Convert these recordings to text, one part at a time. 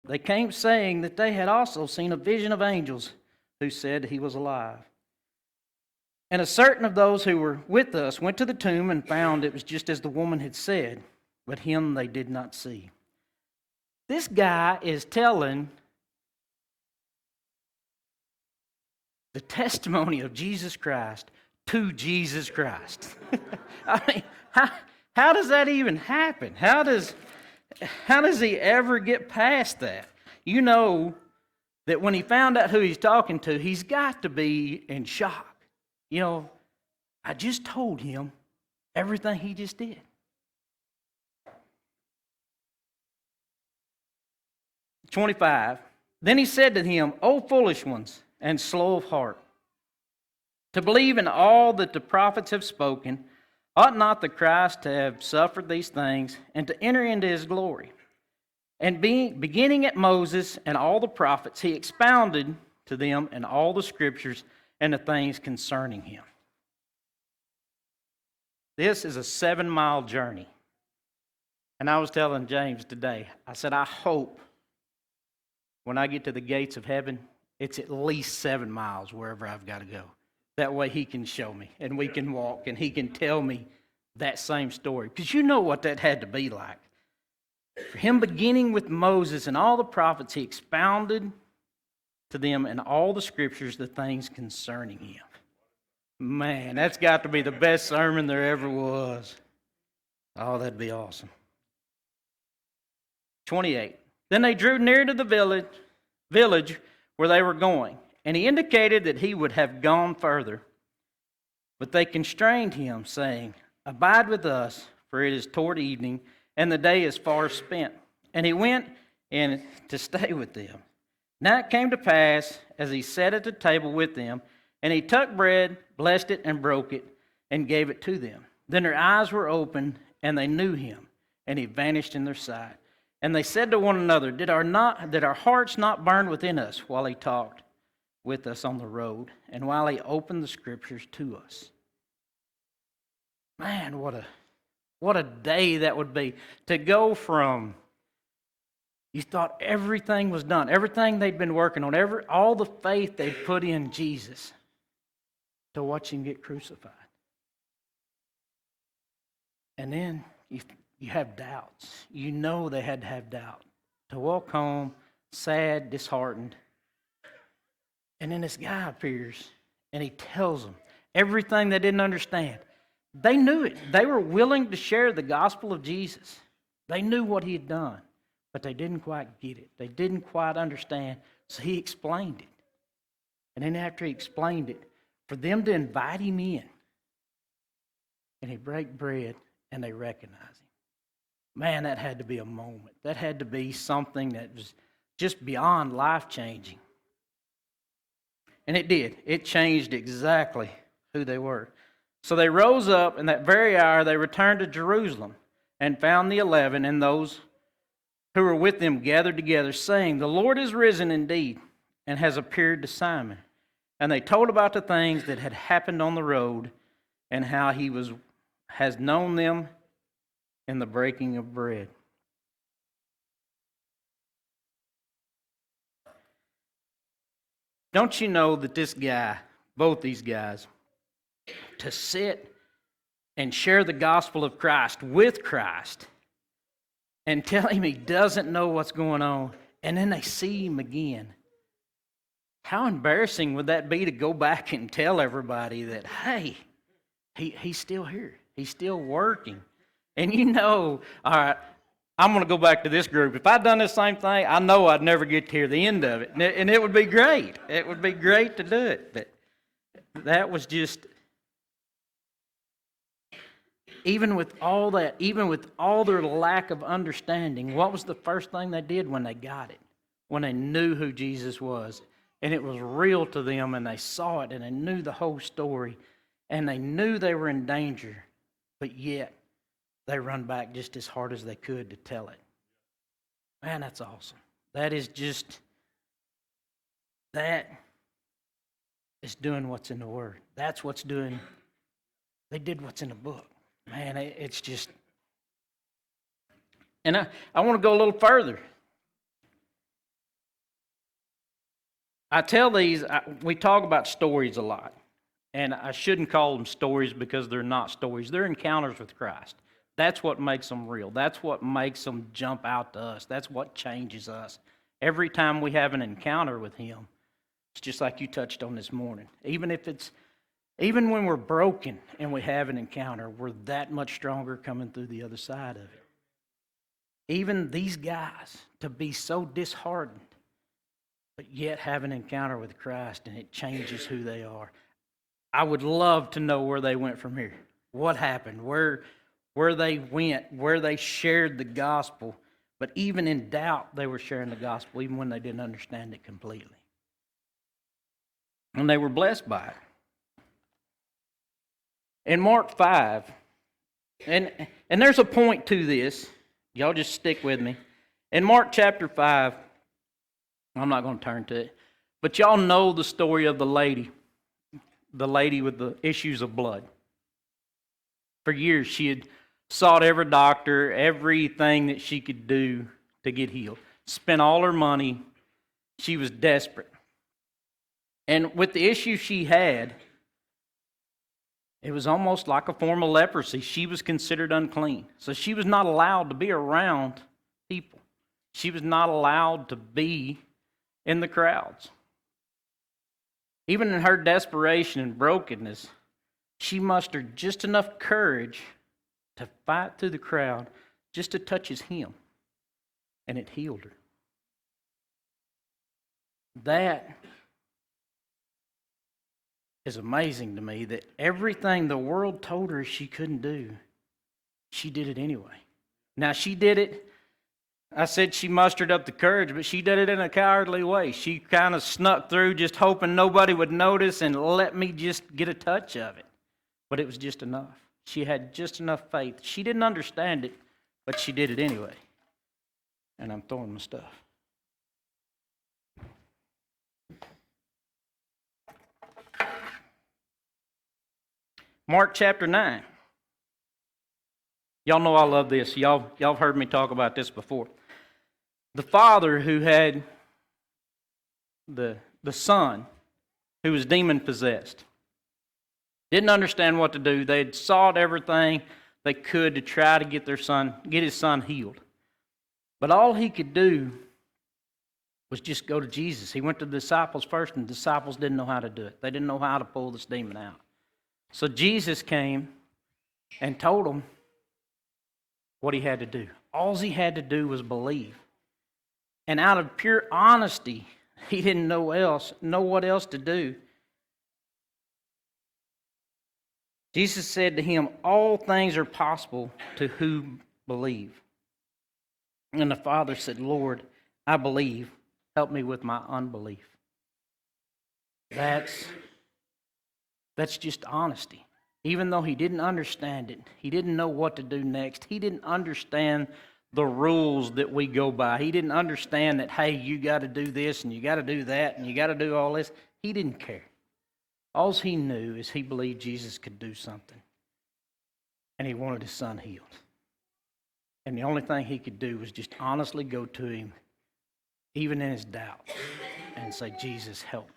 They came saying that they had also seen a vision of angels who said he was alive. And a certain of those who were with us went to the tomb and found it was just as the woman had said, but him they did not see. This guy is telling the testimony of Jesus Christ to Jesus Christ. I mean, how does that even happen? How does he ever get past that? You know that when he found out who he's talking to, he's got to be in shock. You know, I just told him everything he just did. "25. Then he said to him, O foolish ones and slow of heart, to believe in all that the prophets have spoken, ought not the Christ to have suffered these things and to enter into his glory? And beginning at Moses and all the prophets, he expounded to them in all the scriptures and the things concerning him." This is a 7-mile journey. And I was telling James today, I said, I hope when I get to the gates of heaven, it's at least 7 miles wherever I've got to go. That way he can show me and we can walk and he can tell me that same story. Because you know what that had to be like. For him, beginning with Moses and all the prophets, he expounded to them in all the scriptures the things concerning him. Man, that's got to be the best sermon there ever was. Oh, that'd be awesome. 28. Then they drew near to the village where they were going, and he indicated that he would have gone further. But they constrained him, saying, Abide with us, for it is toward evening, and the day is far spent. And he went in to stay with them. Now it came to pass, as he sat at the table with them, and he took bread, blessed it, and broke it, and gave it to them. Then their eyes were opened, and they knew him, and he vanished in their sight. And they said to one another, Did our hearts not burn within us while he talked with us on the road, and while he opened the scriptures to us? Man, what a day that would be, to go from you thought everything was done, everything they'd been working on, all the faith they'd put in Jesus, to watch him get crucified. And then you have doubts. You know they had to have doubt. To walk home, sad, disheartened. And then this guy appears, and he tells them everything they didn't understand. They knew it. They were willing to share the gospel of Jesus. They knew what he had done, but they didn't quite get it. They didn't quite understand, so he explained it. And then after he explained it, for them to invite him in, and he break bread, and they recognize him. Man, that had to be a moment. That had to be something that was just beyond life-changing. And it did. It changed exactly who they were. So they rose up, and that very hour they returned to Jerusalem and found the 11 and those who were with them gathered together, saying, The Lord is risen indeed and has appeared to Simon. And they told about the things that had happened on the road and how he has known them in the breaking of bread. Don't you know that this guy, both these guys, to sit and share the gospel of Christ with Christ and tell him he doesn't know what's going on, and then they see him again. How embarrassing would that be to go back and tell everybody that, hey, he's still here. He's still working. And you know, all right, I'm going to go back to this group. If I'd done the same thing, I know I'd never get to hear the end of it. And it would be great. It would be great to do it. But that was just, even with all that, even with all their lack of understanding, what was the first thing they did when they got it? When they knew who Jesus was. And it was real to them, and they saw it, and they knew the whole story. And they knew they were in danger, but yet they run back just as hard as they could to tell it. Man, that's awesome. That is doing what's in the Word. That's what's doing, they did what's in the book. Man, it's just, and I want to go a little further. I tell these, we talk about stories a lot. And I shouldn't call them stories because they're not stories. They're encounters with Christ. That's what makes them real. That's what makes them jump out to us. That's what changes us. Every time we have an encounter with Him, it's just like you touched on this morning. Even when we're broken and we have an encounter, we're that much stronger coming through the other side of it. Even these guys, to be so disheartened, but yet have an encounter with Christ and it changes who they are. I would love to know where they went from here. What happened? Where they went, where they shared the gospel. But even in doubt, they were sharing the gospel, even when they didn't understand it completely. And they were blessed by it. In Mark 5, and there's a point to this. Y'all just stick with me. In Mark chapter 5, I'm not going to turn to it, but y'all know the story of the lady with the issues of blood. For years, she had sought every doctor, everything that she could do to get healed. Spent all her money. She was desperate. And with the issue she had, it was almost like a form of leprosy. She was considered unclean. So she was not allowed to be around people. She was not allowed to be in the crowds. Even in her desperation and brokenness, she mustered just enough courage to fight through the crowd just to touch his hem. And it healed her. That is amazing to me, that everything the world told her she couldn't do, she did it anyway. Now, she did it, I said she mustered up the courage, but she did it in a cowardly way. She kind of snuck through just hoping nobody would notice and let me just get a touch of it. But it was just enough. She had just enough faith. She didn't understand it, but she did it anyway. And I'm throwing my stuff. Mark chapter 9. Y'all know I love this. Y'all have heard me talk about this before. The father who had the son who was demon possessed didn't understand what to do. They had sought everything they could to try to get his son healed. But all he could do was just go to Jesus. He went to the disciples first, and the disciples didn't know how to do it. They didn't know how to pull this demon out. So Jesus came and told him what he had to do. All he had to do was believe. And out of pure honesty, he didn't know what else to do. Jesus said to him, "All things are possible to who believe." And the father said, "Lord, I believe. Help me with my unbelief." That's just honesty. Even though he didn't understand it, he didn't know what to do next. He didn't understand the rules that we go by. He didn't understand that, hey, you got to do this and you got to do that and you got to do all this. He didn't care. All he knew is he believed Jesus could do something. And he wanted his son healed. And the only thing he could do was just honestly go to him, even in his doubt, and say, "Jesus, help me."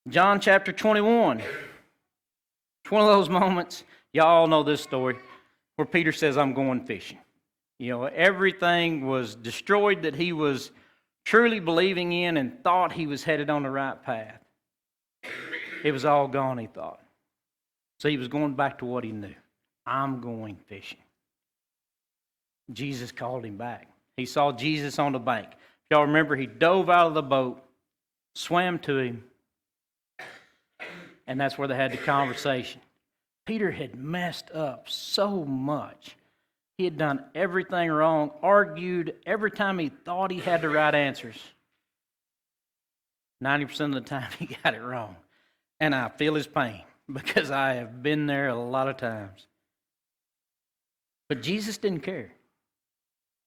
John chapter 21. It's one of those moments, y'all all know this story, where Peter says, "I'm going fishing." You know, everything was destroyed that he was truly believing in and thought he was headed on the right path. It was all gone, he thought. So he was going back to what he knew. I'm going fishing. Jesus called him back. He saw Jesus on the bank. If y'all remember, he dove out of the boat, swam to him, and that's where they had the conversation. Peter had messed up so much. He had done everything wrong, argued every time he thought he had the right answers. 90% of the time he got it wrong. And I feel his pain because I have been there a lot of times. But Jesus didn't care.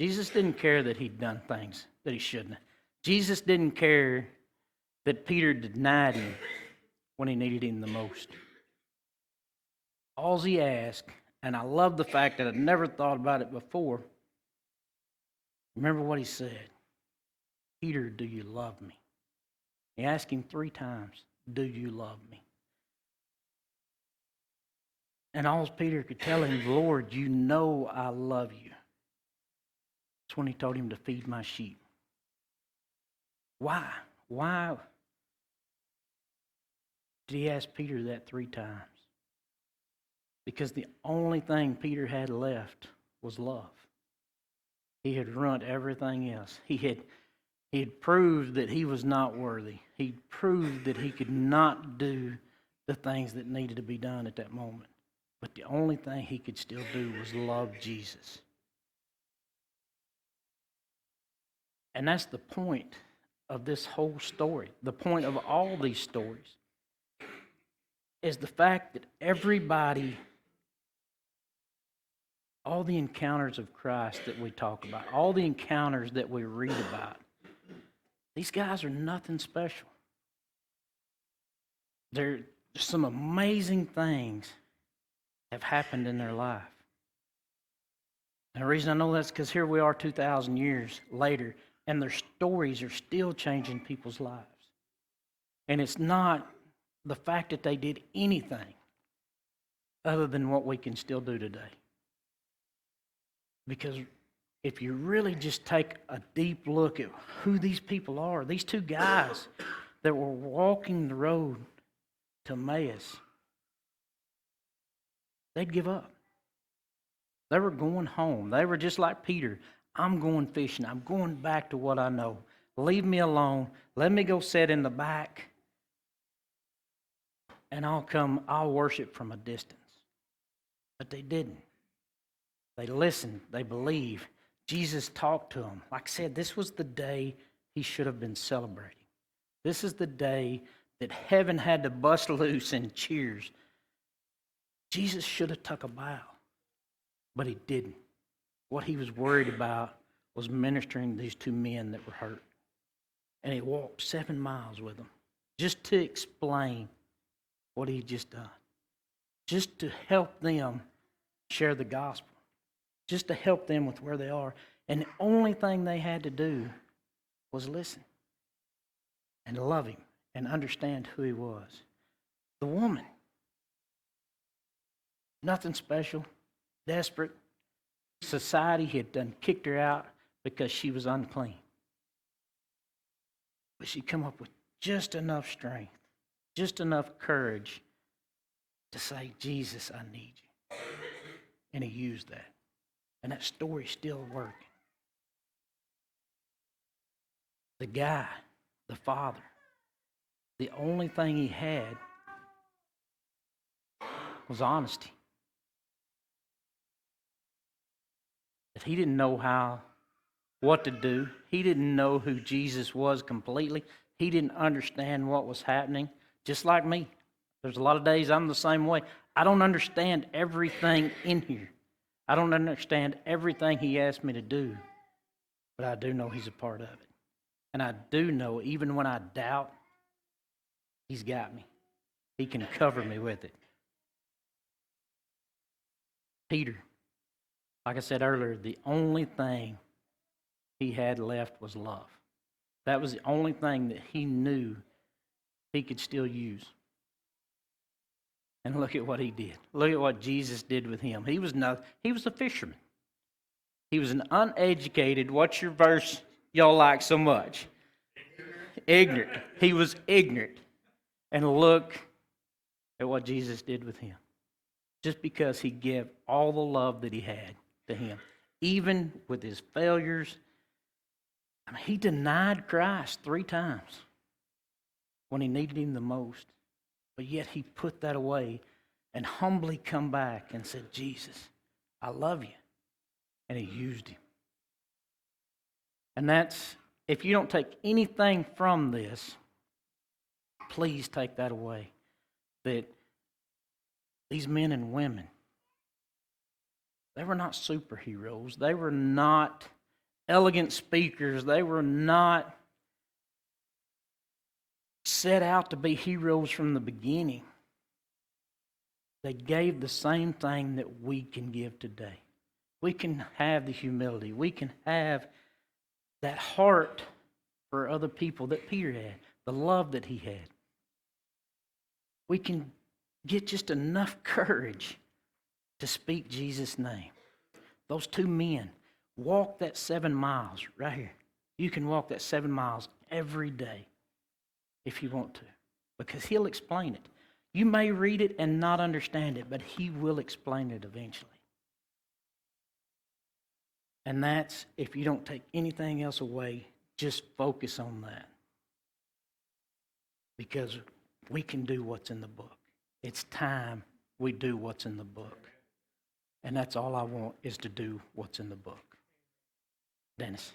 Jesus didn't care that he'd done things that he shouldn't have. Jesus didn't care that Peter denied him when he needed him the most. All he asked, and I love the fact that I'd never thought about it before, remember what he said. Peter, do you love me? He asked him 3 times, do you love me? And all Peter could tell him, Lord, you know I love you. That's when he told him to feed my sheep. Why? Why did he ask Peter that 3 times? Because the only thing Peter had left was love. He had ruined everything else. He had proved that he was not worthy. He proved that he could not do the things that needed to be done at that moment. But the only thing he could still do was love Jesus. And that's the point of this whole story. The point of all these stories is the fact that everybody, all the encounters of Christ that we talk about, all the encounters that we read about, these guys are nothing special. There's some amazing things have happened in their life. And the reason I know that's because here we are 2,000 years later, and their stories are still changing people's lives. And it's not the fact that they did anything other than what we can still do today. Because if you really just take a deep look at who these people are, these 2 guys that were walking the road to Emmaus, they'd give up. They were going home. They were just like Peter. I'm going fishing. I'm going back to what I know. Leave me alone. Let me go sit in the back, and I'll worship from a distance. But they didn't. They listened. They believed. Jesus talked to them. Like I said, this was the day he should have been celebrating. This is the day that heaven had to bust loose in cheers. Jesus should have took a bow, but he didn't. What he was worried about was ministering to these 2 men that were hurt. And he walked 7 miles with them just to explain what he'd just done, just to help them share the gospel, just to help them with where they are. And the only thing they had to do was listen and love him and understand who he was. The woman, nothing special, desperate. Society had done kicked her out because she was unclean. But she come up with just enough strength, just enough courage to say, Jesus, I need you. And he used that. And that story's still working. The guy, the father, the only thing he had was honesty. That he didn't know what to do. He didn't know who Jesus was completely. He didn't understand what was happening, just like me. There's a lot of days I'm the same way. I don't understand everything in here. I don't understand everything he asked me to do, but I do know he's a part of it. And I do know even when I doubt, he's got me. He can cover me with it. Peter, like I said earlier, the only thing he had left was love. That was the only thing that he knew he could still use. And look at what he did. Look at what Jesus did with him. He was a fisherman. He was an uneducated, what's your verse y'all like so much? Ignorant. He was ignorant. And look at what Jesus did with him. Just because he gave all the love that he had to him. Even with his failures. I mean, he denied Christ 3 times when he needed him the most. But yet he put that away and humbly come back and said, Jesus, I love you. And he used him. And that's, if you don't take anything from this, please take that away. That these men and women, they were not superheroes. They were not elegant speakers. They were not set out to be heroes from the beginning. They gave the same thing that we can give today. We can have the humility. We can have that heart for other people that Peter had, the love that he had. We can get just enough courage to speak Jesus' name. Those two men walk that 7 miles right here. You can walk that 7 miles every day if you want to, because he'll explain it. You may read it and not understand it, but he will explain it eventually. And that's, if you don't take anything else away, just focus on that. Because we can do what's in the book. It's time we do what's in the book. And that's all I want, is to do what's in the book. Dennis.